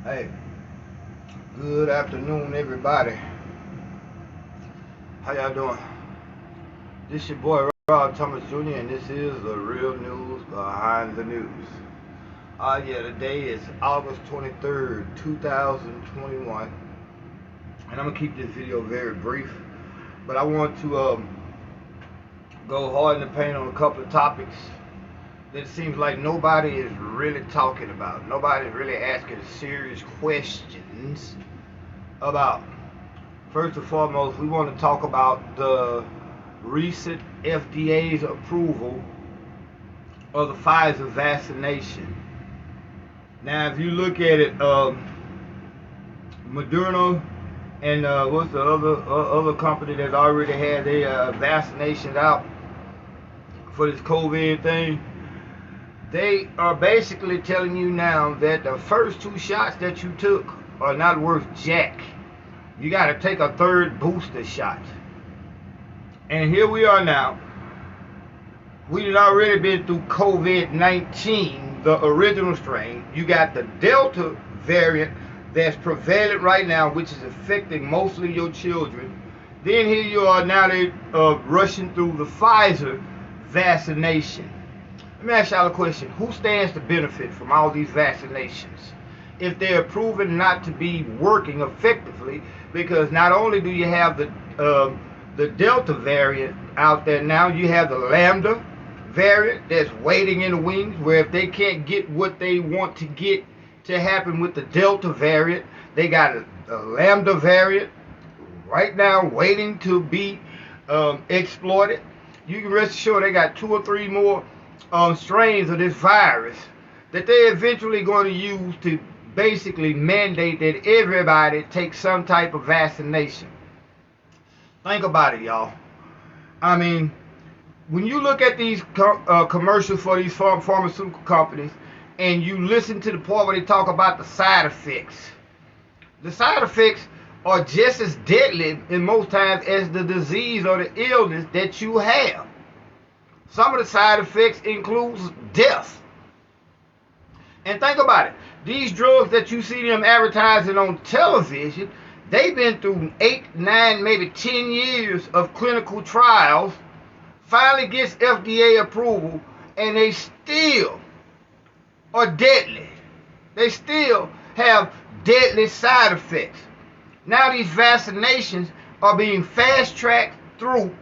Hey, good afternoon, everybody. How y'all doing? This your boy Rob Thomas Jr. and this is the real news behind the news. Yeah, today is August 23rd, 2021, and I'm gonna keep this video very brief. But I want to go hard in the paint on a couple of topics that it seems like nobody is really talking about. Nobody's really asking serious questions about. First and foremost, we want to talk about the recent FDA's approval of the Pfizer vaccination. Now, if you look at it, Moderna and what's the other company that already had their vaccinations out for this COVID thing, they are basically telling you now that the first two shots that you took are not worth jack. You got to take a third booster shot. And here we are now. We've already been through COVID-19, the original strain. You got the Delta variant that's prevalent right now, which is affecting mostly your children. Then here you are now, they rushing through the Pfizer vaccination. Let me ask y'all a question. Who stands to benefit from all these vaccinations if they're proven not to be working effectively? Because not only do you have the Delta variant out there now, you have the Lambda variant that's waiting in the wings, where if they can't get what they want to get to happen with the Delta variant, they got a Lambda variant right now waiting to be exploited. You can rest assured they got 2 or 3 more strains of this virus that they're eventually going to use to basically mandate that everybody take some type of vaccination. Think about it, y'all. I mean, when you look at these commercials for these pharmaceutical companies and you listen to the part where they talk about the side effects are just as deadly in most times as the disease or the illness that you have. Some of the side effects includes death. And think about it. These drugs that you see them advertising on television, they've been through 8, 9, maybe 10 years of clinical trials, finally gets FDA approval, and they still are deadly. They still have deadly side effects. Now these vaccinations are being fast-tracked through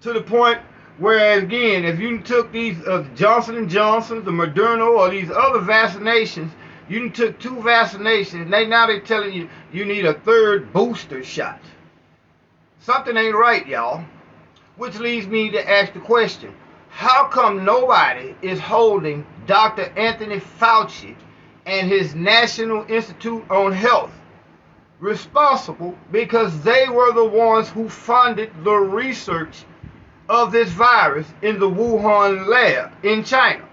to the point whereas, again, if you took these Johnson & Johnson, the Moderna, or these other vaccinations, you took 2 vaccinations, and now they're telling you you need a third booster shot. Something ain't right, y'all. Which leads me to ask the question, how come nobody is holding Dr. Anthony Fauci and his National Institute on Health responsible, because they were the ones who funded the research of this virus in the Wuhan lab in China?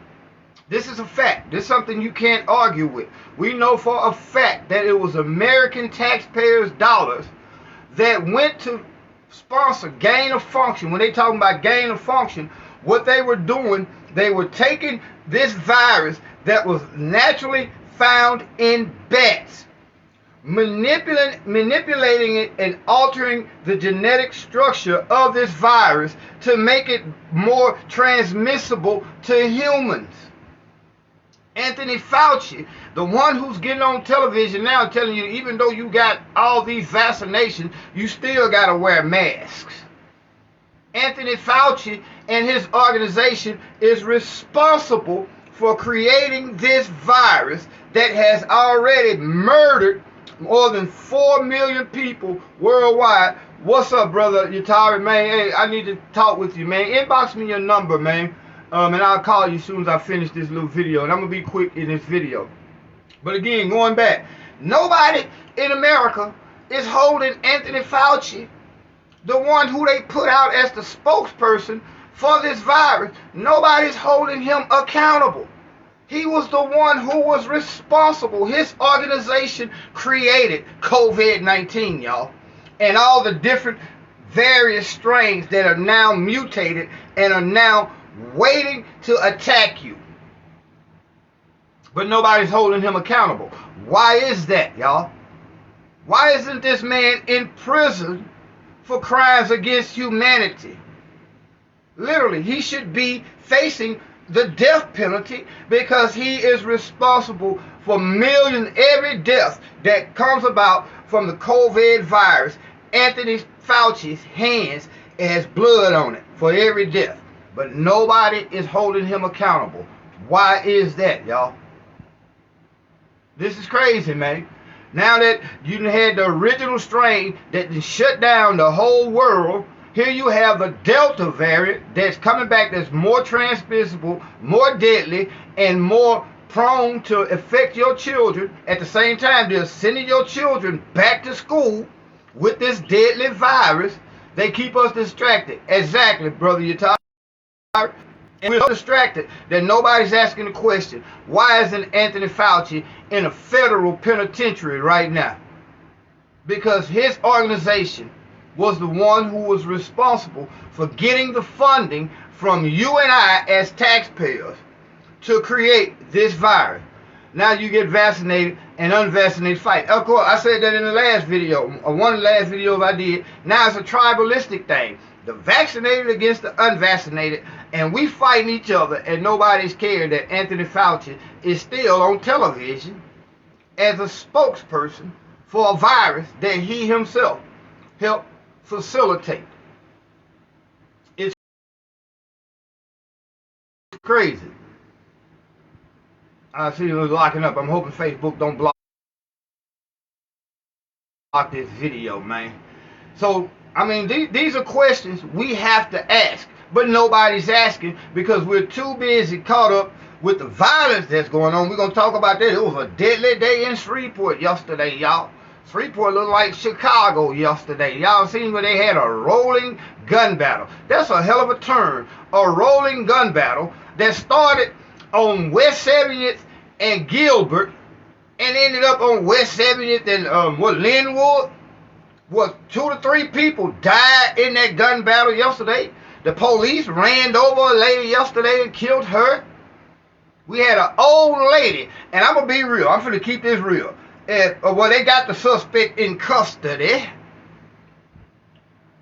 This is a fact. This is something you can't argue with. We know for a fact that it was American taxpayers' dollars that went to sponsor gain of function. When they talking about gain of function, what they were doing, they were taking this virus that was naturally found in bats, manipulating it and altering the genetic structure of this virus to make it more transmissible to humans. Anthony Fauci, the one who's getting on television now telling you even though you got all these vaccinations, you still got to wear masks. Anthony Fauci and his organization is responsible for creating this virus that has already murdered more than 4 million people worldwide. What's up, brother Yatari, man? Hey, I need to talk with you, man. Inbox me your number, man. And I'll call you as soon as I finish this little video. And I'm going to be quick in this video. But again, going back, nobody in America is holding Anthony Fauci, the one who they put out as the spokesperson for this virus. Nobody's holding him accountable. He was the one who was responsible. His organization created COVID-19, y'all. And all the different various strains that are now mutated and are now waiting to attack you. but nobody's holding him accountable. Why is that, y'all? Why isn't this man in prison for crimes against humanity? Literally, he should be facing the death penalty because he is responsible for millions every death that comes about from the COVID virus. Anthony Fauci's hands has blood on it for every death, but nobody is holding him accountable. Why is that, y'all? This is crazy, man. Now that you had the original strain that shut down the whole world, here you have the Delta variant that's coming back, that's more transmissible, more deadly, and more prone to affect your children. At the same time, they're sending your children back to school with this deadly virus. They keep us distracted. Exactly, brother, you're tired. And we're so distracted that nobody's asking the question, why isn't Anthony Fauci in a federal penitentiary right now? Because his organization was the one who was responsible for getting the funding from you and I as taxpayers to create this virus. Now you get vaccinated and unvaccinated fight. Of course, I said that in the last video, one of the last videos I did. Now it's a tribalistic thing. The vaccinated against the unvaccinated, and we fighting each other, and nobody's cared that Anthony Fauci is still on television as a spokesperson for a virus that he himself helped facilitate. It's crazy. I see you locking up. I'm hoping Facebook don't block this video, man. So, I mean, these are questions we have to ask, but nobody's asking because we're too busy caught up with the violence that's going on. We're going to talk about that. It was a deadly day in Shreveport yesterday, y'all. Shreveport looked like Chicago yesterday. Y'all seen where they had a rolling gun battle. That's a hell of a term. A rolling gun battle that started on West 70th and Gilbert and ended up on West 70th and Linwood. Was 2 to 3 people died in that gun battle yesterday. The police ran over a lady yesterday and killed her. We had an old lady, and I'm going to be real. I'm going to keep this real. Well, they got the suspect in custody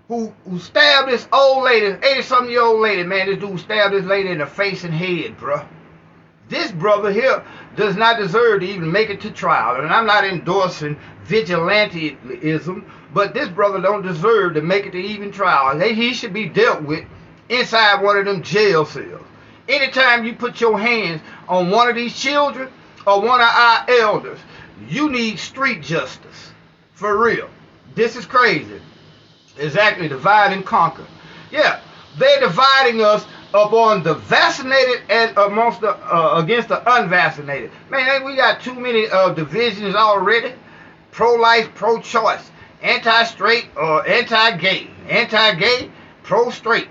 who stabbed this old lady, 80-something-year-old lady, man. This dude stabbed this lady in the face and head, bruh. This brother here does not deserve to even make it to trial. And I'm not endorsing vigilantism, but this brother don't deserve to make it to even trial. He should be dealt with inside one of them jail cells. Anytime you put your hands on one of these children or one of our elders, you need street justice. For real. This is crazy. Exactly, divide and conquer. Yeah, they're dividing us upon the vaccinated and amongst the against the unvaccinated. Man, we got too many divisions already. Pro-life, pro-choice, anti-straight or anti-gay, anti-gay, pro-straight.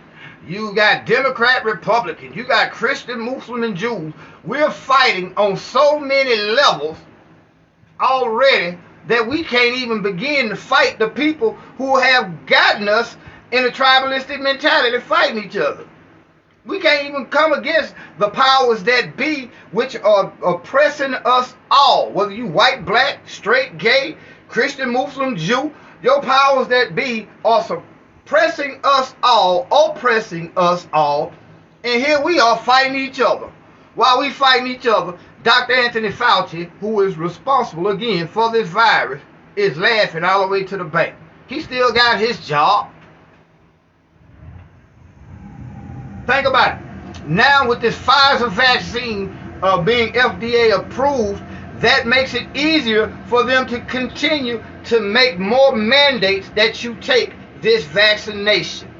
You got Democrat, Republican. You got Christian, Muslim, and Jews. We're fighting on so many levels already that we can't even begin to fight the people who have gotten us in a tribalistic mentality fighting each other. We can't even come against the powers that be, which are oppressing us all. Whether you white, black, straight, gay, Christian, Muslim, Jew, your powers that be are suppressing us all, oppressing us all. And here we are fighting each other. While we fighting each other, Dr. Anthony Fauci, who is responsible again for this virus, is laughing all the way to the bank. He still got his job. Think about it. Now with this Pfizer vaccine being FDA approved, that makes it easier for them to continue to make more mandates that you take this vaccination.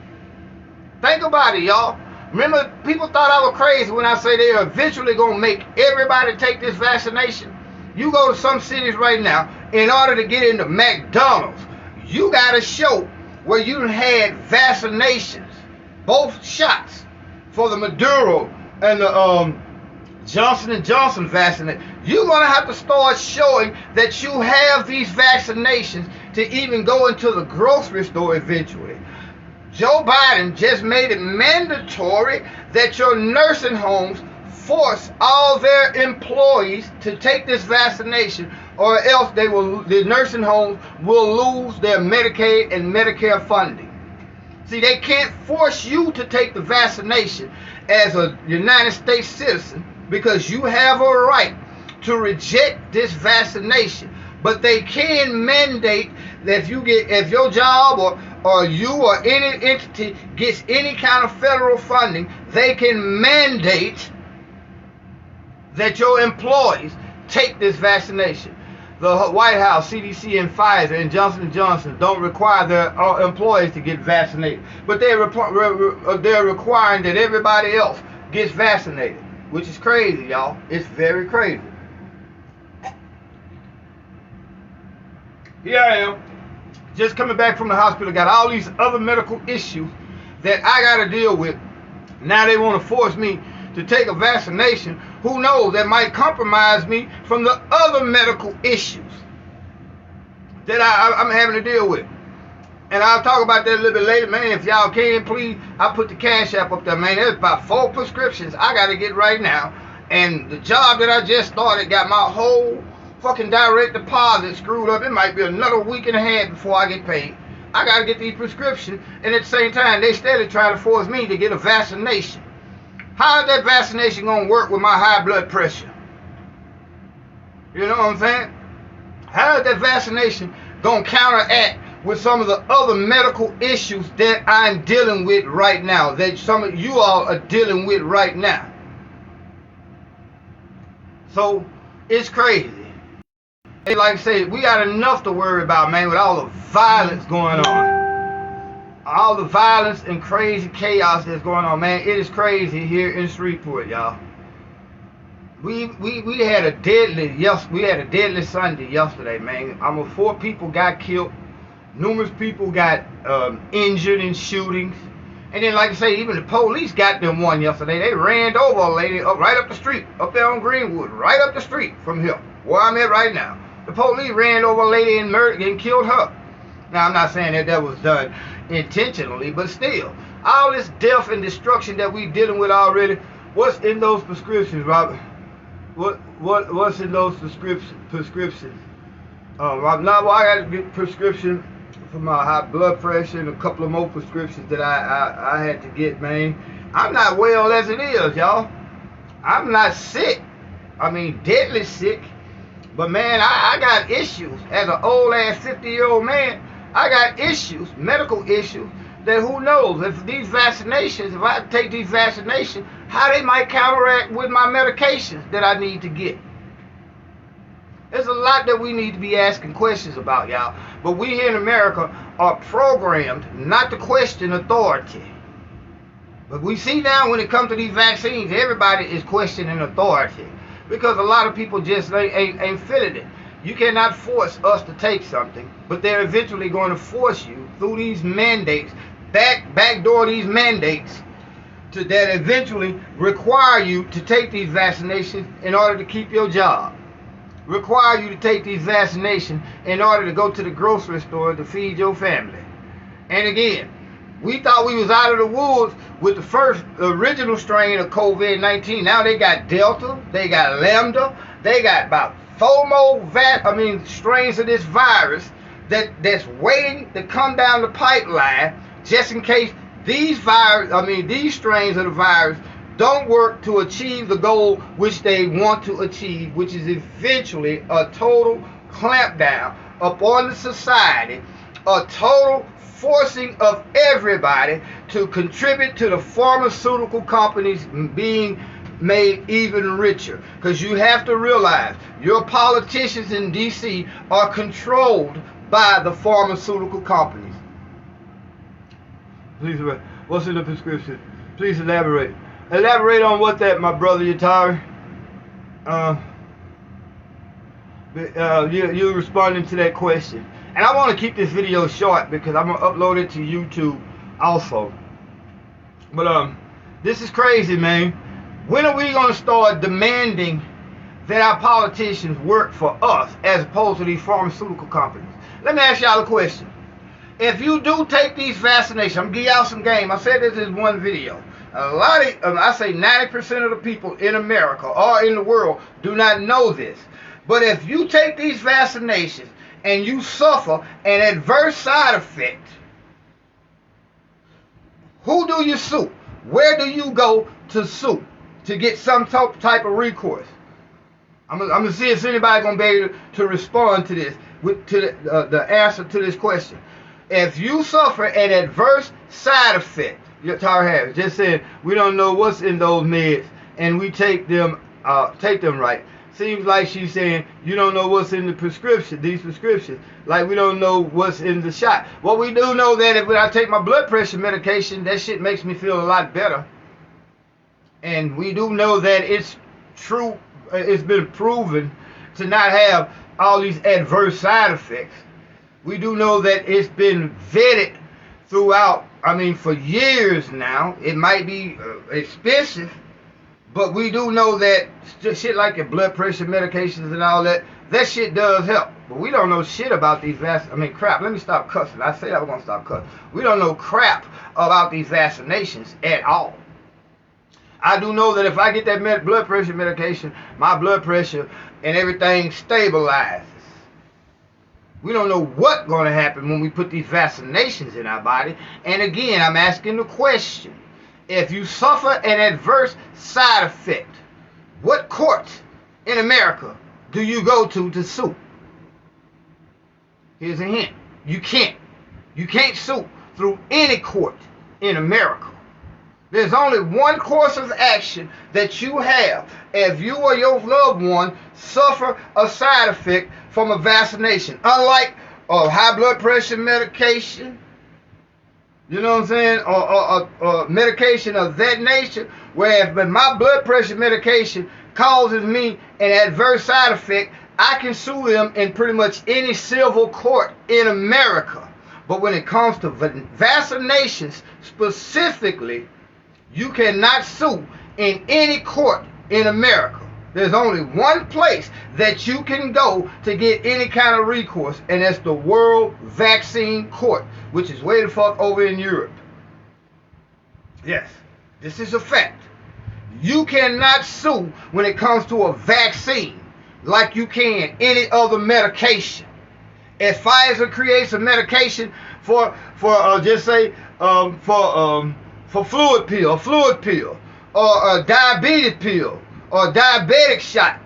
Think about it, y'all. Remember, people thought I was crazy when I say they are eventually going to make everybody take this vaccination. You go to some cities right now, in order to get into McDonald's, you got to show where you had vaccinations, both shots, for the Maduro and the Johnson & Johnson vaccination. You're going to have to start showing that you have these vaccinations to even go into the grocery store eventually. Joe Biden just made it mandatory that your nursing homes force all their employees to take this vaccination, or else the nursing homes will lose their Medicaid and Medicare funding. See, they can't force you to take the vaccination as a United States citizen, because you have a right to reject this vaccination. But they can mandate that if your job or you or any entity gets any kind of federal funding, they can mandate that your employees take this vaccination. The White House, CDC, and Pfizer, and Johnson & Johnson don't require their employees to get vaccinated, but they're requiring that everybody else gets vaccinated, which is crazy, y'all. It's very crazy. Here I am, just coming back from the hospital, got all these other medical issues that I got to deal with. Now they want to force me to take a vaccination. Who knows, that might compromise me from the other medical issues that I'm having to deal with. And I'll talk about that a little bit later, man. If y'all can, please, I'll put the Cash App up there, man. There's about 4 prescriptions I got to get right now. And the job that I just started got my whole fucking direct deposit screwed up. It might be another week and a half before I get paid. I got to get these prescriptions. And at the same time, they steadily trying to force me to get a vaccination. How is that vaccination going to work with my high blood pressure? You know what I'm saying? How is that vaccination going to counteract with some of the other medical issues that I'm dealing with right now, that some of you all are dealing with right now? So, it's crazy. And like I said, we got enough to worry about, man, with all the violence going on. All the violence and crazy chaos that's going on, man. It is crazy here in Shreveport, y'all. We had a deadly Sunday yesterday, man. 4 people got killed. Numerous people got injured in shootings. And then, like I say, even the police got them one yesterday. They ran over a lady right up the street, up there on Greenwood, right up the street from here, where I'm at right now. The police ran over a lady and murdered and killed her. Now, I'm not saying that was done intentionally, but still, all this death and destruction that we dealing with already. What's in those prescriptions, Robert? What's in those prescriptions? I got a good prescription for my high blood pressure and a couple of more prescriptions that I had to get, man. I'm not well as it is, y'all. I'm not sick. I mean, deadly sick. But man, I got issues. As an old ass 50-year-old man, I got issues, medical issues, that who knows if I take these vaccinations, how they might counteract with my medications that I need to get. There's a lot that we need to be asking questions about, y'all. But we here in America are programmed not to question authority. But we see now when it comes to these vaccines, everybody is questioning authority, because a lot of people just ain't feeling it. You cannot force us to take something, but they're eventually going to force you through these mandates, backdoor these mandates, that eventually require you to take these vaccinations in order to keep your job. Require you to take these vaccinations in order to go to the grocery store to feed your family. And again, we thought we was out of the woods with the first original strain of COVID-19. Now they got Delta, they got Lambda, they got about 4 more strains of this virus that's waiting to come down the pipeline, just in case these strains of the virus don't work to achieve the goal which they want to achieve, which is eventually a total clampdown upon the society, a total forcing of everybody to contribute to the pharmaceutical companies being made even richer. Because you have to realize, your politicians in DC are controlled by the pharmaceutical companies. Please, what's in the prescription? Please elaborate. Elaborate on what that, my brother Yatari. You're responding to that question. And I want to keep this video short because I'm going to upload it to YouTube also. But this is crazy, man. When are we going to start demanding that our politicians work for us as opposed to these pharmaceutical companies? Let me ask y'all a question. If you do take these vaccinations, I'm going to give y'all some game. I said this in one video. A lot of, I say 90% of the people in America or in the world do not know this. But if you take these vaccinations and you suffer an adverse side effect, who do you sue? Where do you go to sue to get some type of recourse? I'm gonna see if anybody gonna be able to respond to this to the answer to this question. If you suffer an adverse side effect, Tara Harris just said we don't know what's in those meds and we take them right. Seems like she's saying you don't know what's in the prescription, these prescriptions. Like we don't know what's in the shot. Well, we do know that if when I take my blood pressure medication, that shit makes me feel a lot better. And we do know that it's true, it's been proven to not have all these adverse side effects. We do know that it's been vetted throughout, for years now. It might be expensive, but we do know that shit like your blood pressure medications and all that, that shit does help. But we don't know shit about these crap. Let me stop cussing. I said I was going to stop cussing. We don't know crap about these vaccinations at all. I do know that if I get that blood pressure medication, my blood pressure and everything stabilizes. We don't know what's going to happen when we put these vaccinations in our body. And again, I'm asking the question. If you suffer an adverse side effect, what courts in America do you go to sue? Here's a hint. You can't. You can't sue through any court in America. There's only one course of action that you have if you or your loved one suffer a side effect from a vaccination. Unlike high blood pressure medication, you know what I'm saying, or medication of that nature, where if my blood pressure medication causes me an adverse side effect, I can sue them in pretty much any civil court in America. But when it comes to vaccinations specifically, you cannot sue in any court in America. There's only one place that you can go to get any kind of recourse, and that's the World Vaccine Court, which is way the fuck over in Europe. Yes, this is a fact. You cannot sue when it comes to a vaccine like you can any other medication. If Pfizer creates a medication for fluid pill, or a diabetes pill, or a diabetic shot,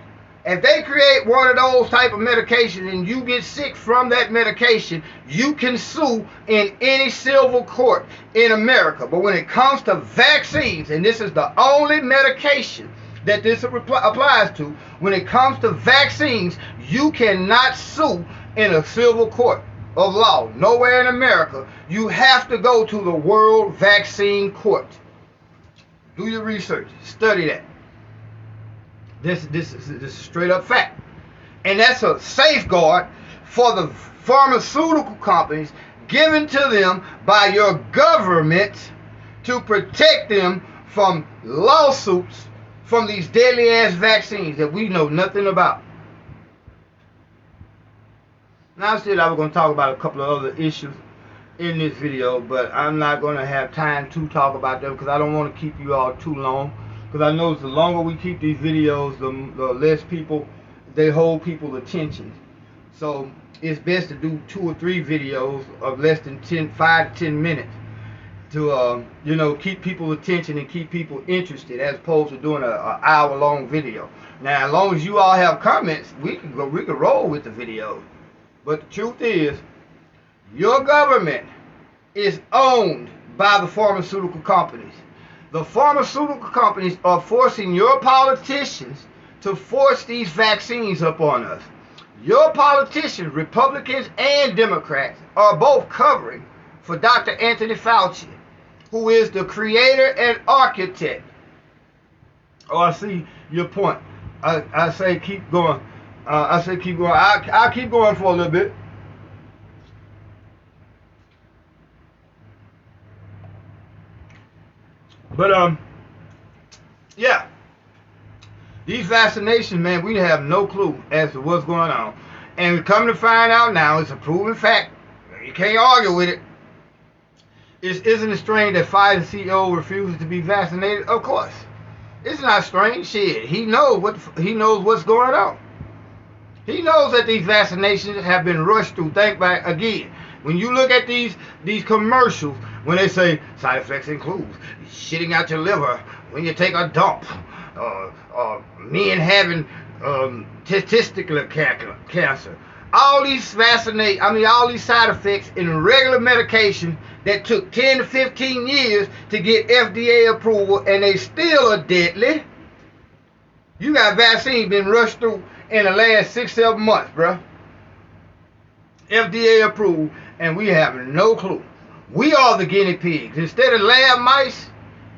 if they create one of those type of medications and you get sick from that medication, you can sue in any civil court in America. But when it comes to vaccines, and this is the only medication that this applies to, when it comes to vaccines, you cannot sue in a civil court of law. Nowhere in America. You have to go to the World Vaccine Court. Do your research. Study that. This is straight up fact. And that's a safeguard for the pharmaceutical companies given to them by your government to protect them from lawsuits from these deadly ass vaccines that we know nothing about. Now, I said I was going to talk about a couple of other issues in this video, but I'm not going to have time to talk about them because I don't want to keep you all too long. Because I know the longer we keep these videos, the less people, they hold people's attention. So it's best to do 2 or 3 videos of less than 5 to 10 minutes to keep people's attention and keep people interested, as opposed to doing an hour-long video. Now, as long as you all have comments, we can roll with the video. But the truth is, your government is owned by the pharmaceutical companies. The pharmaceutical companies are forcing your politicians to force these vaccines upon us. Your politicians, Republicans and Democrats, are both covering for Dr. Anthony Fauci, who is the creator and architect. Oh, I see your point. I say keep going. I'll keep going for a little bit. But yeah, these vaccinations, man, we have no clue as to what's going on, and we come to find out now, it's a proven fact. You can't argue with it. Isn't it strange that Pfizer CEO refuses to be vaccinated? Of course. It's not strange. Shit. He knows what's going on. He knows that these vaccinations have been rushed through. Think back again. When you look at these commercials, when they say side effects include shitting out your liver when you take a dump, men having testicular cancer, all these side effects in regular medication that took 10 to 15 years to get FDA approval, and they still are deadly. You got vaccine been rushed through in the last 6-7 months, bruh. FDA approved, and we have no clue. We are the guinea pigs. Instead of lab mice,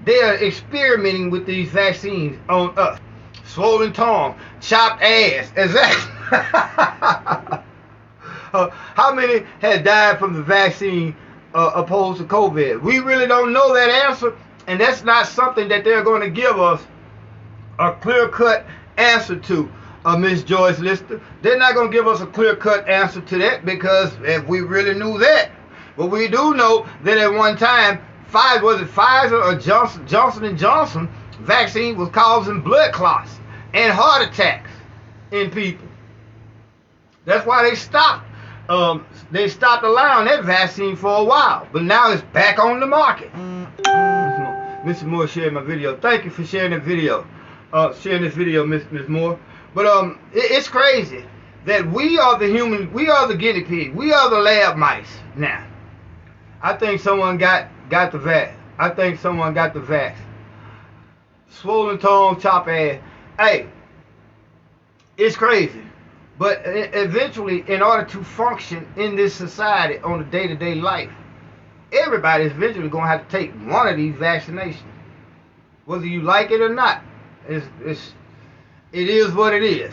they are experimenting with these vaccines on us. Swollen tongue, chopped ass. Exactly. How many had died from the vaccine opposed to COVID? We really don't know that answer, and that's not something that they're going to give us a clear-cut answer to. Miss Joyce Lister, they're not going to give us a clear-cut answer to that, because if we really knew that, but we do know that at one time, Pfizer or Johnson & Johnson vaccine was causing blood clots and heart attacks in people. That's why they stopped. They stopped allowing that vaccine for a while, but now it's back on the market. Mr. Moore shared my video. Thank you for sharing that video. Sharing this video, Miss Moore. But it's crazy that we are the guinea pig, we are the lab mice now. I think someone got the vax. I think someone got the vax. Swollen tongue, chop ass. Hey, it's crazy. But eventually, in order to function in this society on a day-to-day life, everybody is eventually going to have to take one of these vaccinations, whether you like it or not. It is what it is.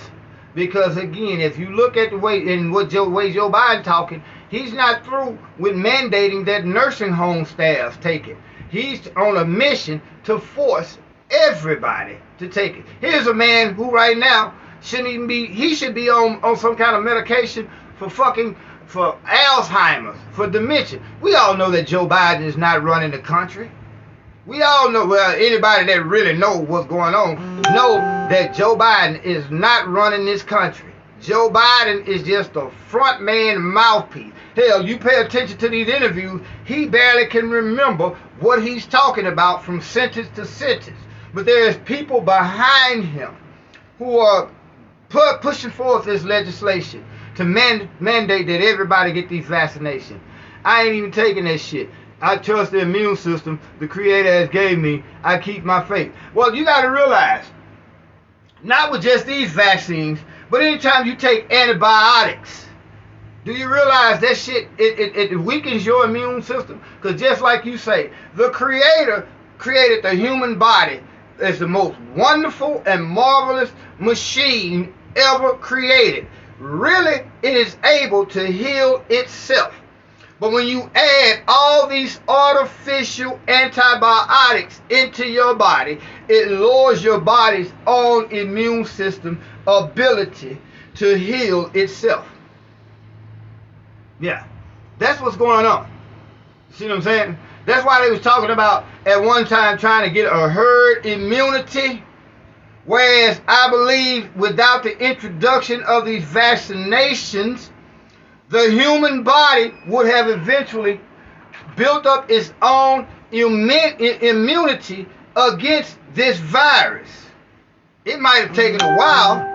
Because again, if you look at the way Joe Biden talking, he's not through with mandating that nursing home staffs take it. He's on a mission to force everybody to take it. Here's a man who right now should be on some kind of medication for Alzheimer's, for dementia. We all know that Joe Biden is not running the country. We all know, well, anybody that really knows what's going on know that Joe Biden is not running this country. Joe Biden is just a front man mouthpiece. Hell, you pay attention to these interviews, he barely can remember what he's talking about from sentence to sentence. But there's people behind him who are pushing forth this legislation to mandate that everybody get these vaccinations. I ain't even taking that shit. I trust the immune system the Creator has gave me. I keep my faith. Well, you got to realize, not with just these vaccines, but anytime you take antibiotics, do you realize that shit, it weakens your immune system? Because just like you say, the Creator created the human body as the most wonderful and marvelous machine ever created. Really, it is able to heal itself. But when you add all these artificial antibiotics into your body, it lowers your body's own immune system ability to heal itself. Yeah, that's what's going on. See what I'm saying? That's why they was talking about at one time trying to get a herd immunity. Whereas I believe without the introduction of these vaccinations, the human body would have eventually built up its own immunity against this virus. It might have taken a while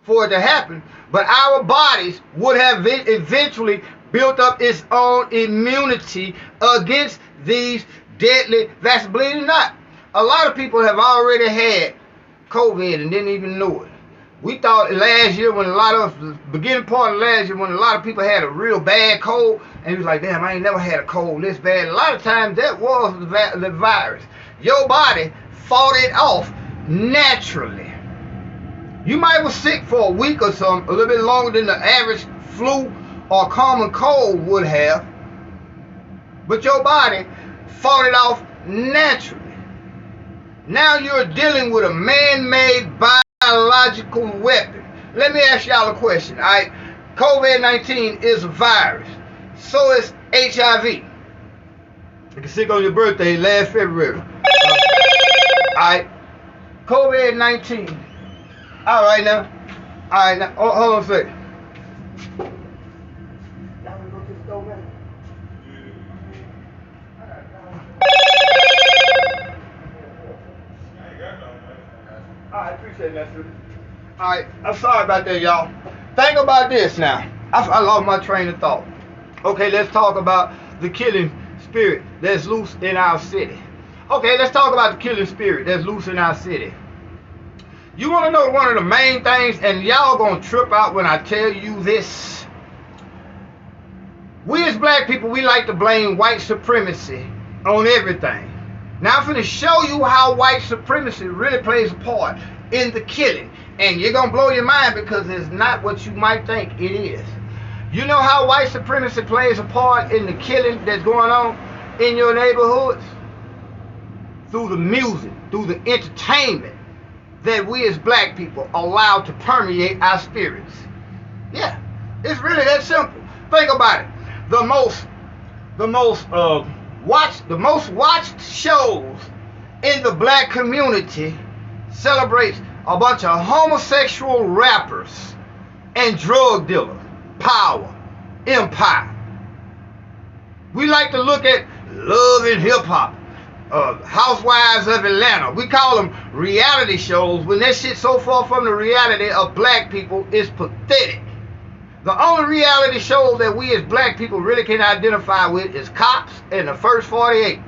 for it to happen, but our bodies would have eventually built up its own immunity against these deadly vaccines. Believe it or not, a lot of people have already had COVID and didn't even know it. We thought last year, the beginning part of last year, when a lot of people had a real bad cold, and he was like, damn, I ain't never had a cold this bad. A lot of times that was the virus. Your body fought it off naturally. You might was sick for a week or something, a little bit longer than the average flu or common cold would have, but your body fought it off naturally. Now you're dealing with a man-made biological weapon. Let me ask y'all a question. All right, COVID-19 is a virus. So is HIV. I got sick on your birthday last February. Alright. COVID-19. Alright now. Alright now. Hold on a second. Y'all wanna go to the store, man? Alright, appreciate that, sir. Alright, I'm sorry about that, y'all. Think about this now. I lost my train of thought. Okay, let's talk about the killing spirit that's loose in our city. Okay, let's talk about the killing spirit that's loose in our city. You want to know one of the main things, and y'all gonna trip out when I tell you this. We as black people, we like to blame white supremacy on everything. Now I'm finna show you how white supremacy really plays a part in the killing. And you're gonna blow your mind because it's not what you might think it is. You know how white supremacy plays a part in the killing that's going on in your neighborhoods? Through the music, through the entertainment that we as black people allow to permeate our spirits. Yeah, it's really that simple. Think about it. The most watched shows in the black community celebrates a bunch of homosexual rappers and drug dealers. Power, empire. We like to look at Love and Hip Hop, Housewives of Atlanta. We call them reality shows when that shit so far from the reality of black people is pathetic. The only reality shows that we as black people really can identify with is Cops and the First 48.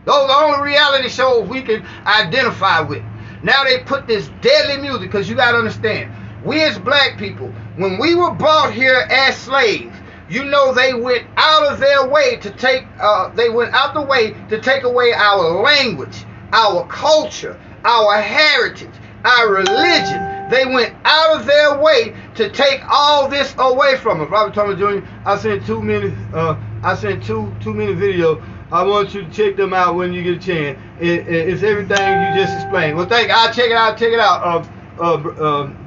Those are the only reality shows we can identify with. Now they put this deadly music, because you gotta understand, we as black people, when we were brought here as slaves, you know they went out of their way to take away our language, our culture, our heritage, our religion. They went out of their way to take all this away from us. Robert Thomas Jr., I sent 2 minutes videos. I want you to check them out when you get a chance. It's everything you just explained. Well, I'll check it out.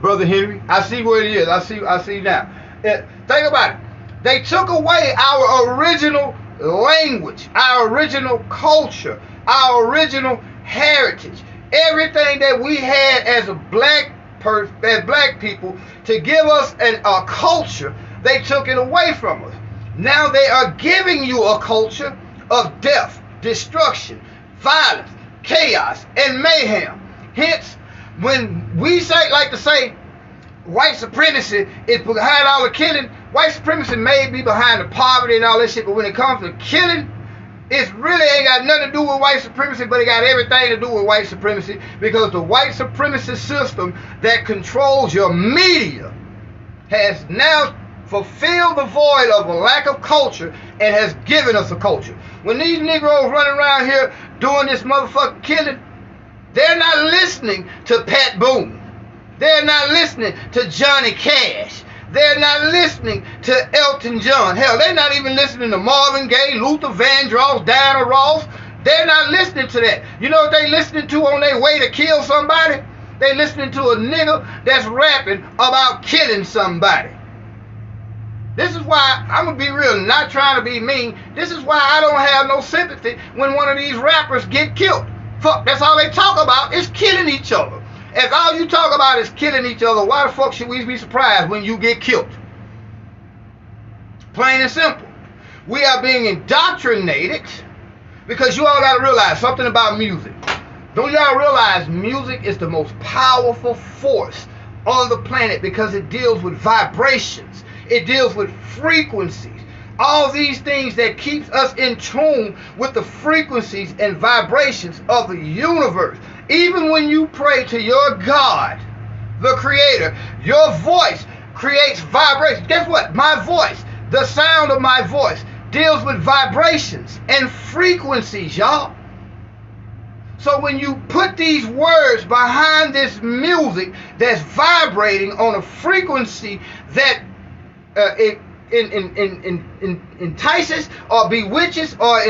Brother Henry, I see what it is. I see now. Think about it. They took away our original language, our original culture, our original heritage, everything that we had as black people to give us a culture. They took it away from us. Now they are giving you a culture of death, destruction, violence, chaos, and mayhem. Hence, when we like to say white supremacy is behind all the killing, white supremacy may be behind the poverty and all that shit, but when it comes to killing, it really ain't got nothing to do with white supremacy, but it got everything to do with white supremacy, because the white supremacy system that controls your media has now fulfilled the void of a lack of culture and has given us a culture. When these Negroes running around here doing this motherfucking killing, they're not listening to Pat Boone. They're not listening to Johnny Cash. They're not listening to Elton John. Hell, they're not even listening to Marvin Gaye, Luther Vandross, Diana Ross. They're not listening to that. You know what they listening to on their way to kill somebody? They listening to a nigga that's rapping about killing somebody. This is why, I'm going to be real, not trying to be mean. This is why I don't have no sympathy when one of these rappers get killed. Fuck, that's all they talk about is killing each other. If all you talk about is killing each other, why the fuck should we be surprised when you get killed? Plain and simple. We are being indoctrinated, because you all got to realize something about music. Don't y'all realize music is the most powerful force on the planet, because it deals with vibrations. It deals with frequencies. All these things that keeps us in tune with the frequencies and vibrations of the universe. Even when you pray to your God, the Creator, your voice creates vibration. Guess what? My voice, the sound of my voice, deals with vibrations and frequencies, y'all. So when you put these words behind this music that's vibrating on a frequency that entices or bewitches or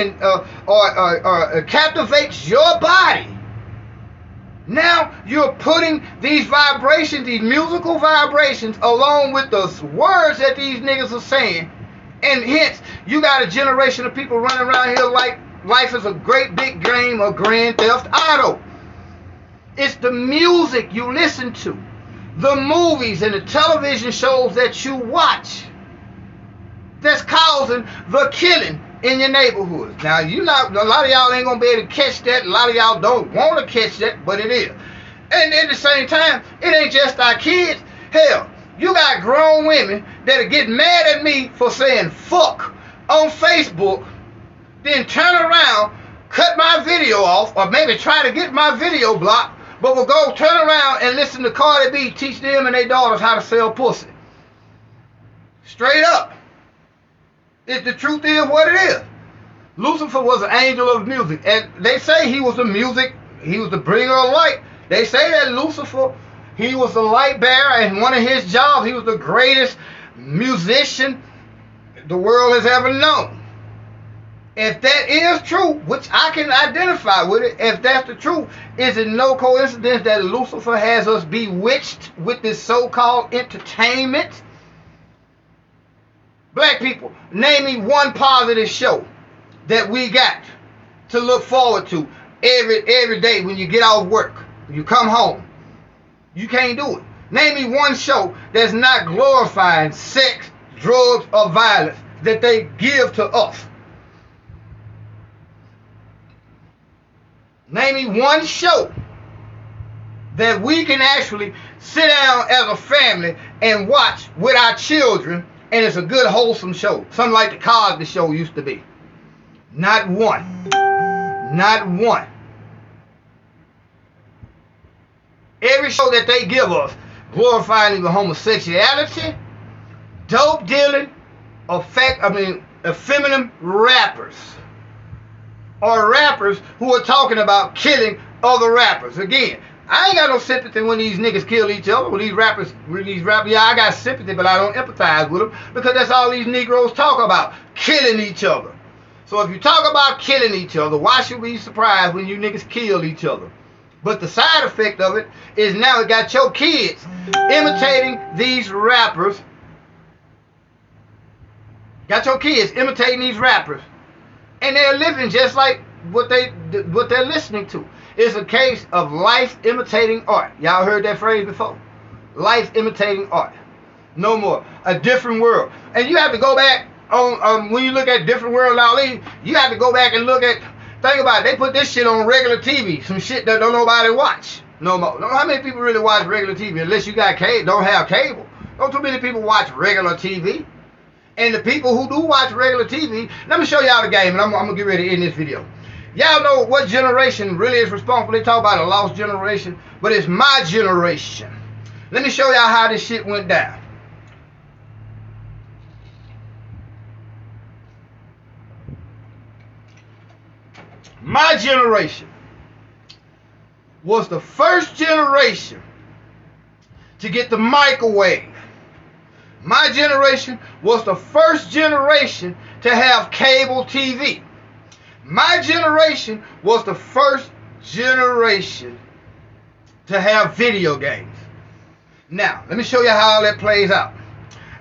captivates your body, now you're putting these vibrations, these musical vibrations, along with the words that these niggas are saying, and hence you got a generation of people running around here like life is a great big game of Grand Theft Auto. It's the music you listen to, the movies and the television shows that you watch that's causing the killing in your neighborhoods. Now, a lot of y'all ain't gonna be able to catch that. A lot of y'all don't want to catch that, but it is. And at the same time, it ain't just our kids. Hell, you got grown women that'll get mad at me for saying fuck on Facebook, then turn around, cut my video off, or maybe try to get my video blocked, but will go turn around and listen to Cardi B teach them and their daughters how to sell pussy. Straight up. The truth is what it is. Lucifer was an angel of music, and they say he was the bringer of light. They say that Lucifer, he was the light bearer, and one of his jobs, he was the greatest musician the world has ever known. If that is true, which I can identify with it, if that's the truth, is it no coincidence that Lucifer has us bewitched with this so-called entertainment? Black people, name me one positive show that we got to look forward to every day when you get off work, when you come home. You can't do it. Name me one show that's not glorifying sex, drugs, or violence that they give to us. Name me one show that we can actually sit down as a family and watch with our children, and it's a good, wholesome show. Something like the Cosby Show used to be. Not one. Not one. Every show that they give us glorifying either homosexuality, dope dealing, effeminate rappers, or rappers who are talking about killing other rappers. Again, I ain't got no sympathy when these niggas kill each other. When these rappers, yeah, I got sympathy, but I don't empathize with them because that's all these Negroes talk about, killing each other. So if you talk about killing each other, why should we be surprised when you niggas kill each other? But the side effect of it is now it got your kids imitating these rappers. Got your kids imitating these rappers, and they're living just like what they're listening to. It's a case of life imitating art. Y'all heard that phrase before? Life imitating art. No more. A different world. And you have to go back on when you look at Different World Ali, you have to go back and look at. Think about it. They put this shit on regular TV. Some shit that don't nobody watch no more. How many people really watch regular TV? Unless you got cable, don't have cable. Don't too many people watch regular TV. And the people who do watch regular TV, let me show y'all the game, and I'm going to get ready to end this video. Y'all know what generation really is responsible. They talk about a lost generation, but it's my generation. Let me show y'all how this shit went down. My generation was the first generation to get the microwave. My generation was the first generation to have cable TV. My generation was the first generation to have video games. Now, let me show you how that plays out.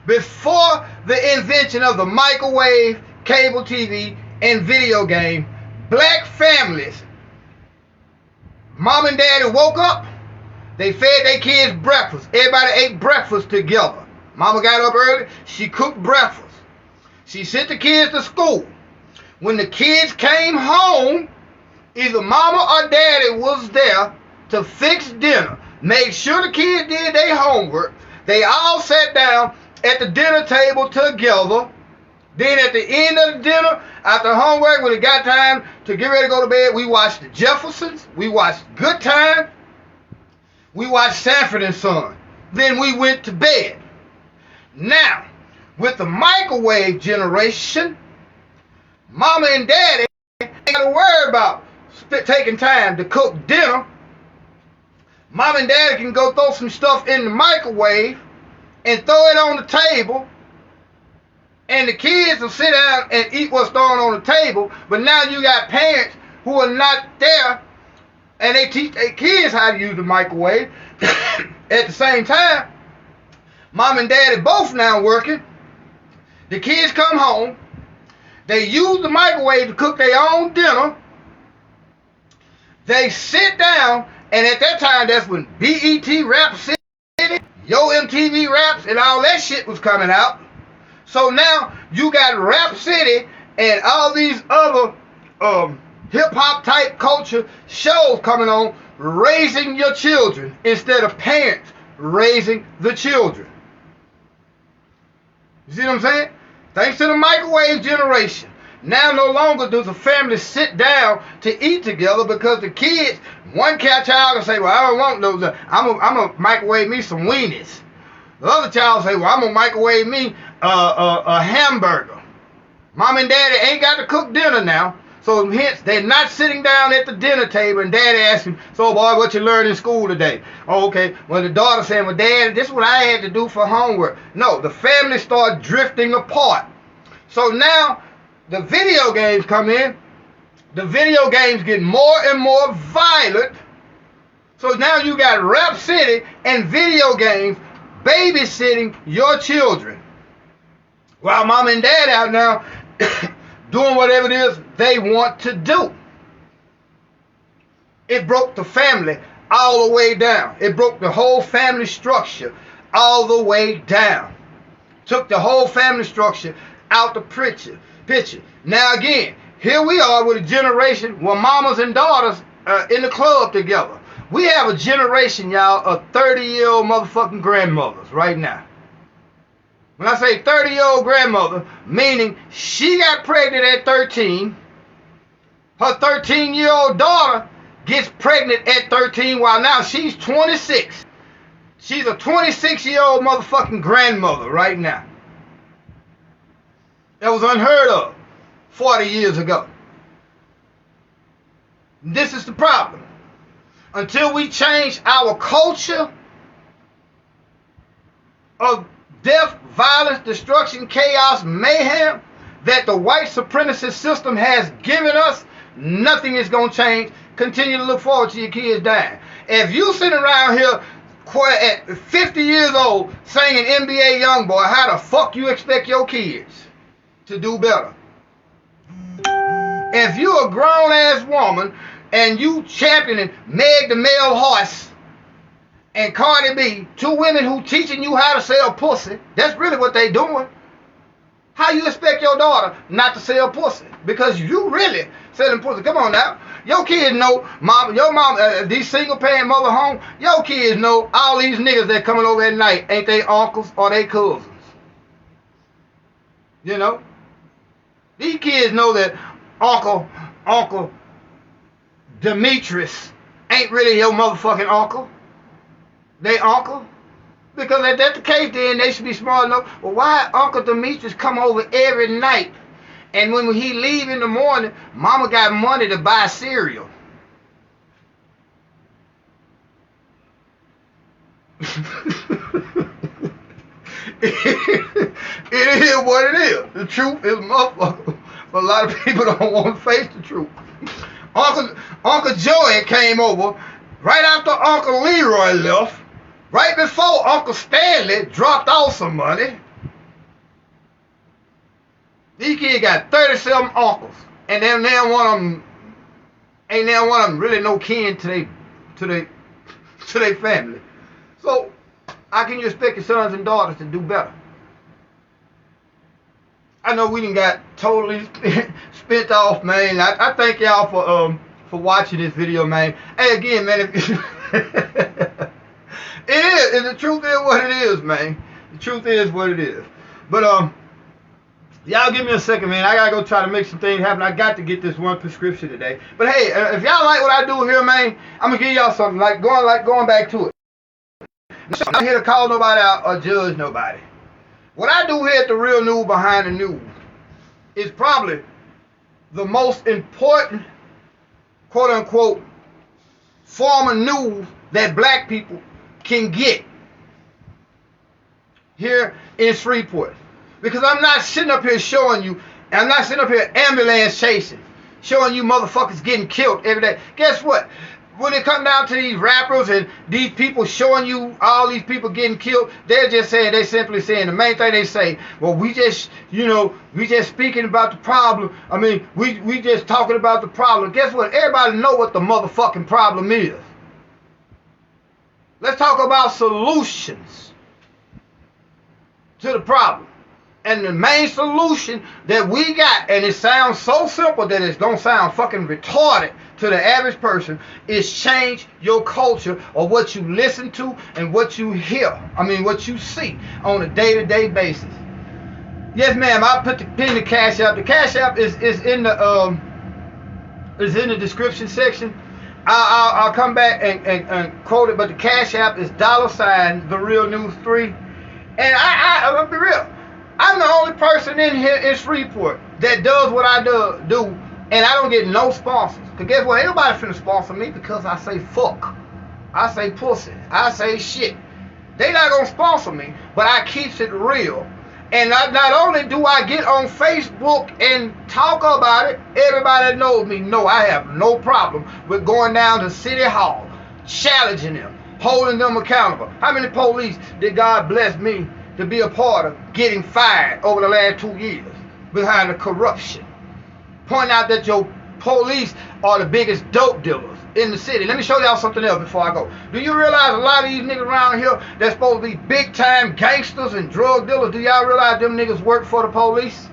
Before the invention of the microwave, cable TV, and video game, black families, mom and daddy woke up, they fed their kids breakfast. Everybody ate breakfast together. Mama got up early, she cooked breakfast. She sent the kids to school. When the kids came home, either mama or daddy was there to fix dinner, made sure the kids did their homework. They all sat down at the dinner table together. Then at the end of the dinner, after homework, when it got time to get ready to go to bed, we watched the Jeffersons, we watched Good Time, we watched Sanford and Son. Then we went to bed. Now, with the microwave generation, mama and daddy ain't got to worry about taking time to cook dinner. Mom and daddy can go throw some stuff in the microwave and throw it on the table, and the kids will sit down and eat what's thrown on the table. But now you got parents who are not there, and they teach their kids how to use the microwave. At the same time, mom and daddy both now working. The kids come home. They use the microwave to cook their own dinner. They sit down, and at that time, that's when BET Rap City, Yo MTV Raps, and all that shit was coming out. So now you got Rap City and all these other hip-hop type culture shows coming on, raising your children instead of parents raising the children. You see what I'm saying? Thanks to the microwave generation. Now no longer does the family sit down to eat together because the kids, one child will say, well, I don't want those. I'm going to microwave me some weenies. The other child will say, well, I'm going to microwave me a hamburger. Mom and daddy ain't got to cook dinner now. So hence, they're not sitting down at the dinner table and daddy asking, so boy, what you learned in school today? Oh, okay. Well, the daughter saying, well, dad, this is what I had to do for homework. No, the family start drifting apart. So now, the video games come in. The video games get more and more violent. So now you got Rap City and video games babysitting your children. While mom and dad out now doing whatever it is they want to do. It broke the family all the way down. It broke the whole family structure all the way down. Took the whole family structure out the picture. Now again, here we are with a generation where mamas and daughters are in the club together. We have a generation, y'all, of 30-year-old motherfucking grandmothers right now. When I say 30-year-old grandmother, meaning she got pregnant at 13, her 13-year-old daughter gets pregnant at 13 while now she's 26. She's a 26-year-old motherfucking grandmother right now. That was unheard of 40 years ago. This is the problem. Until we change our culture of death, violence, destruction, chaos, mayhem that the white supremacist system has given us, nothing is going to change. Continue to look forward to your kids dying. If you sitting around here at 50 years old singing NBA Youngboy, how the fuck you expect your kids to do better? If you a grown-ass woman and you championing Meg the Male Horse and Cardi B, two women who teaching you how to sell pussy, that's really what they doing. How you expect your daughter not to sell pussy? Because you really selling pussy. Come on now. Your kids know, your mom, these single parent mother home, your kids know all these niggas that coming over at night ain't they uncles or they cousins. You know? These kids know that Uncle Demetrius ain't really your motherfucking uncle. They uncle. Because if that's the case, then they should be smart enough. Well, why Uncle Demetrius come over every night, and when he leave in the morning, mama got money to buy cereal? It is what it is. The truth is motherfucker. But a lot of people don't want to face the truth. Uncle Joey came over right after Uncle Leroy left, right before Uncle Stanley dropped off some money. These kids got 37 uncles, and then now one of them ain't now one of them really no kin to their family. So how can you expect your sons and daughters to do better? I know we done got totally spent off, man. I thank y'all for watching this video, man. Hey, again, man, if it is, and the truth is what it is, man. The truth is what it is. But y'all give me a second, man. I gotta go try to make some things happen. I got to get this one prescription today. But hey, if y'all like what I do here, man, I'm gonna give y'all something going back to it. I'm not here to call nobody out or judge nobody. What I do here at the Real News Behind the News is probably the most important, quote unquote, form of news that black people can get here in Shreveport. Because I'm not sitting up here showing you, I'm not sitting up here ambulance chasing, showing you motherfuckers getting killed every day. Guess what? when it come down to these rappers and these people showing you all these people getting killed, they simply saying the main thing they say, well, we just speaking about the problem. I mean, we just talking about the problem. Guess what? Everybody know what the motherfucking problem is. Let's talk about solutions to the problem. And the main solution that we got, and it sounds so simple that it don't sound fucking retarded to the average person, is change your culture of what you listen to and what you hear. I mean, what you see on a day-to-day basis. Yes, ma'am. I put the pin the Cash App. The Cash App is in the description section. I'll come back and quote it, but the Cash App is $ the real news 3. And I'll be real. I'm the only person in here in Shreveport that does what I do, and I don't get no sponsors. Because guess what? Ain't nobody finna sponsor me because I say fuck. I say pussy. I say shit. They not gonna sponsor me, but I keeps it real. And not only do I get on Facebook and talk about it, everybody that knows me know I have no problem with going down to City Hall, challenging them, holding them accountable. How many police did God bless me to be a part of getting fired over the last 2 years behind the corruption? Point out that your police are the biggest dope dealers in the city. Let me show y'all something else before I go. Do you realize a lot of these niggas around here that's supposed to be big time gangsters and drug dealers, do y'all realize them niggas work for the police?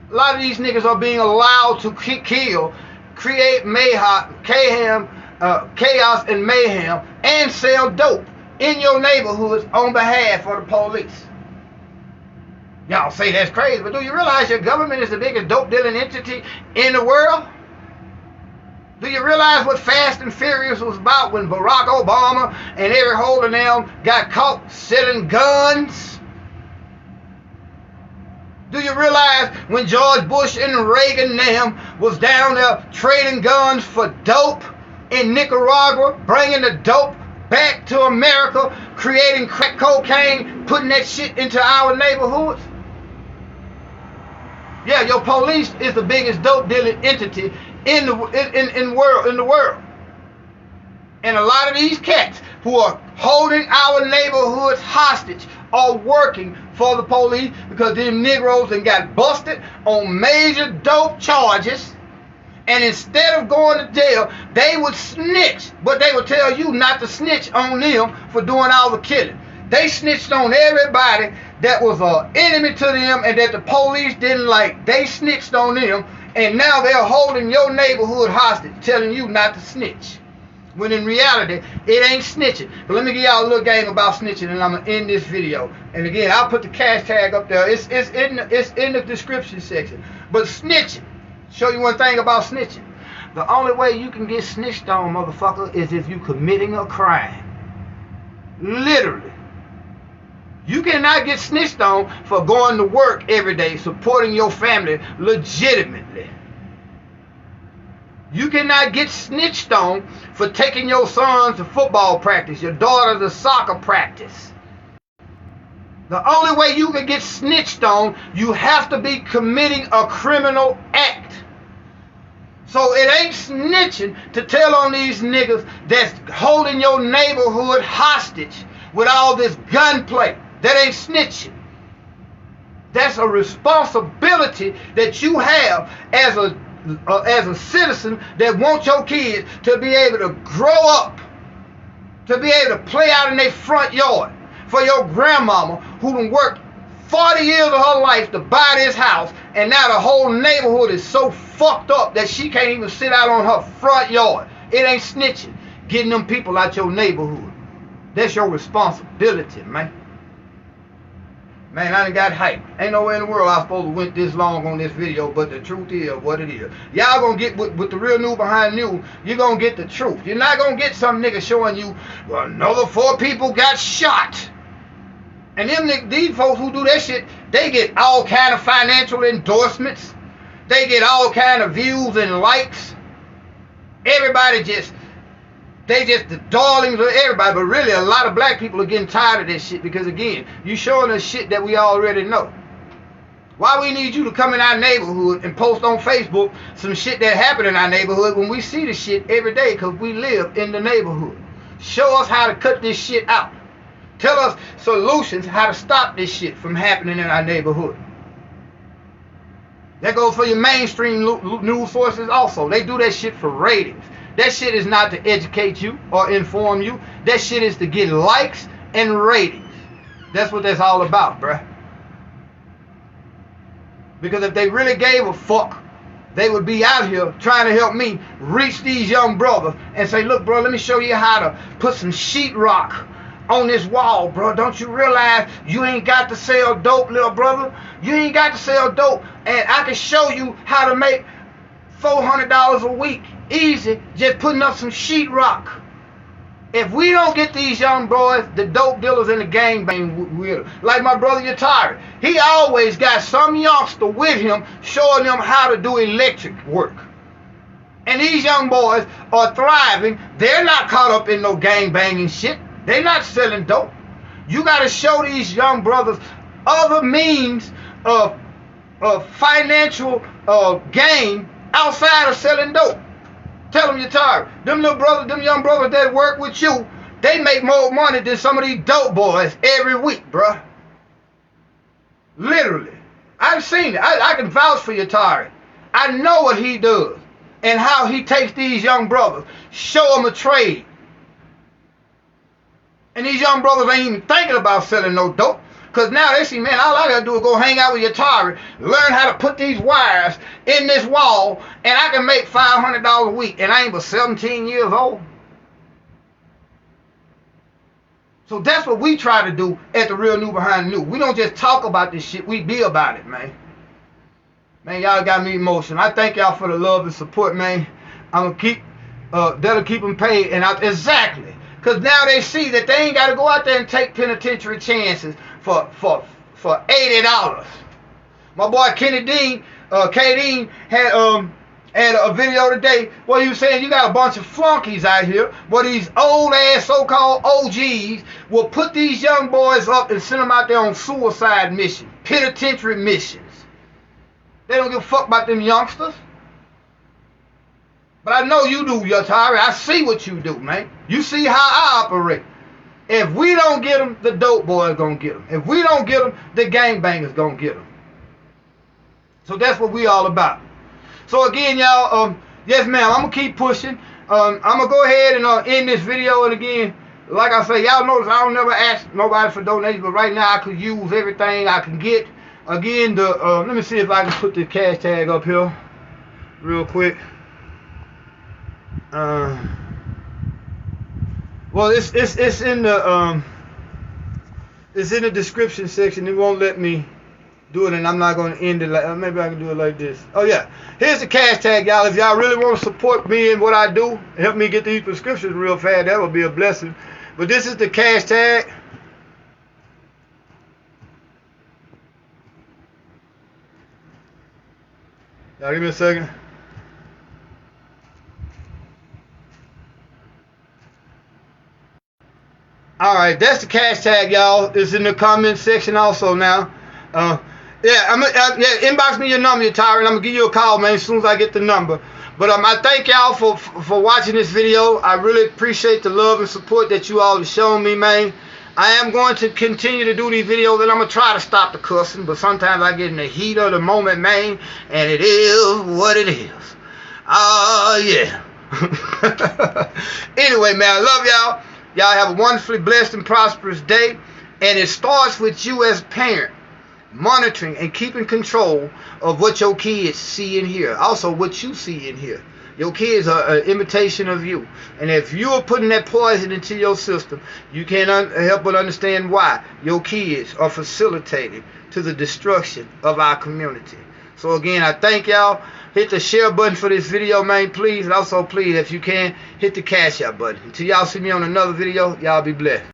A lot of these niggas are being allowed to kill, create chaos and mayhem, and sell dope in your neighborhoods on behalf of the police. Y'all say that's crazy, but do you realize your government is the biggest dope dealing entity in the world? Do you realize what Fast and Furious was about when Barack Obama and every holder them got caught selling guns? Do you realize when George Bush and Reagan them was down there trading guns for dope in Nicaragua, bringing the dope back to America, creating crack cocaine, putting that shit into our neighborhoods? Yeah, your police is the biggest dope dealing entity in the world. And a lot of these cats who are holding our neighborhoods hostage are working for the police because them Negroes and got busted on major dope charges. And instead of going to jail, they would snitch, but they would tell you not to snitch on them for doing all the killing. They snitched on everybody that was an enemy to them and that the police didn't like. They snitched on them, and now they're holding your neighborhood hostage, telling you not to snitch. When in reality, it ain't snitching. But let me give y'all a little game about snitching, and I'm going to end this video. And again, I'll put the cash tag up there. It's in the description section. But snitching, show you one thing about snitching. The only way you can get snitched on, motherfucker, is if you committing a crime. Literally. You cannot get snitched on for going to work every day, supporting your family legitimately. You cannot get snitched on for taking your son to football practice, your daughter to soccer practice. The only way you can get snitched on, you have to be committing a criminal act. So it ain't snitching to tell on these niggas that's holding your neighborhood hostage with all this gunplay. That ain't snitching. That's a responsibility that you have as a citizen that wants your kids to be able to grow up, to be able to play out in their front yard. For your grandmama who done worked 40 years of her life to buy this house, and now the whole neighborhood is so fucked up that she can't even sit out on her front yard. It ain't snitching, getting them people out your neighborhood. That's your responsibility, man. Man, I done got hype. Ain't nowhere in the world I supposed to went this long on this video, but the truth is what it is. Y'all gonna get with the real news behind news, you're gonna get the truth. You're not gonna get some nigga showing you, well, another 4 people got shot. And these folks who do that shit, they get all kind of financial endorsements. They get all kind of views and likes. Everybody they just the darlings of everybody, but really a lot of black people are getting tired of this shit because again, you showing us shit that we already know. Why we need you to come in our neighborhood and post on Facebook some shit that happened in our neighborhood when we see the shit every day because we live in the neighborhood. Show us how to cut this shit out. Tell us solutions how to stop this shit from happening in our neighborhood. That goes for your mainstream news sources also. They do that shit for ratings. That shit is not to educate you or inform you. That shit is to get likes and ratings. That's what that's all about, bruh. Because if they really gave a fuck, they would be out here trying to help me reach these young brothers and say, look, bro, let me show you how to put some sheetrock on this wall, bro. Don't you realize you ain't got to sell dope, little brother? You ain't got to sell dope. And I can show you how to make $400 a week. Easy, just putting up some sheetrock. If we don't get these young boys, the dope dealers and the gangbang with them, like my brother Yatari, he always got some youngster with him showing them how to do electric work. And these young boys are thriving. They're not caught up in no gangbanging shit. They're not selling dope. You got to show these young brothers other means of financial gain outside of selling dope. Tell them you're tired. Them little brothers, them young brothers that work with you, they make more money than some of these dope boys every week, bruh. Literally. I've seen it. I can vouch for Yatari. I know what he does and how he takes these young brothers, show them a trade. And these young brothers ain't even thinking about selling no dope. Because now they see, man, all I got to do is go hang out with Yatari, learn how to put these wires in this wall, and I can make $500 a week, and I ain't but 17 years old. So that's what we try to do at the Real New Behind the New. We don't just talk about this shit, we be about it, man. Man, y'all got me emotional. I thank y'all for the love and support, man. I'm going to keep, that'll keep them paid. And exactly. Because now they see that they ain't got to go out there and take penitentiary chances for $80. My boy Kenny Dean, K-Dean had a video today where he was saying you got a bunch of flunkies out here where these old ass so-called OGs will put these young boys up and send them out there on suicide missions, penitentiary missions. They don't give a fuck about them youngsters. But I know you do, Yatari. I see what you do, man. You see how I operate. If we don't get them, the dope boys gonna get them. If we don't get them, the gangbangers gonna get them. So that's what we all about. So again, y'all, yes, ma'am, I'm gonna keep pushing. I'm gonna go ahead and end this video. And again, like I say, y'all notice I don't never ask nobody for donations, but right now I could use everything I can get. Again, let me see if I can put the cash tag up here real quick. Well, it's in the description section. It won't let me do it, and I'm not going to end it like. Maybe I can do it like this. Oh yeah, here's the cash tag, y'all. If y'all really want to support me and what I do, help me get these prescriptions real fast. That would be a blessing. But this is the cash tag. Y'all give me a second. Alright, that's the cash tag, y'all. It's in the comment section also now. Inbox me your number, Yatari, and I'm going to give you a call, man, as soon as I get the number. But I thank y'all for watching this video. I really appreciate the love and support that you all have shown me, man. I am going to continue to do these videos, and I'm going to try to stop the cussing, but sometimes I get in the heat of the moment, man, and it is what it is. Yeah. Anyway, man, I love y'all. Y'all have a wonderfully blessed and prosperous day. And it starts with you as a parent, monitoring and keeping control of what your kids see and hear. Also, what you see and hear. Your kids are an imitation of you. And if you are putting that poison into your system, you can't help but understand why your kids are facilitating to the destruction of our community. So again, I thank y'all. Hit the share button for this video, man, please. And also, please, if you can, hit the cash out button. Until y'all see me on another video, y'all be blessed.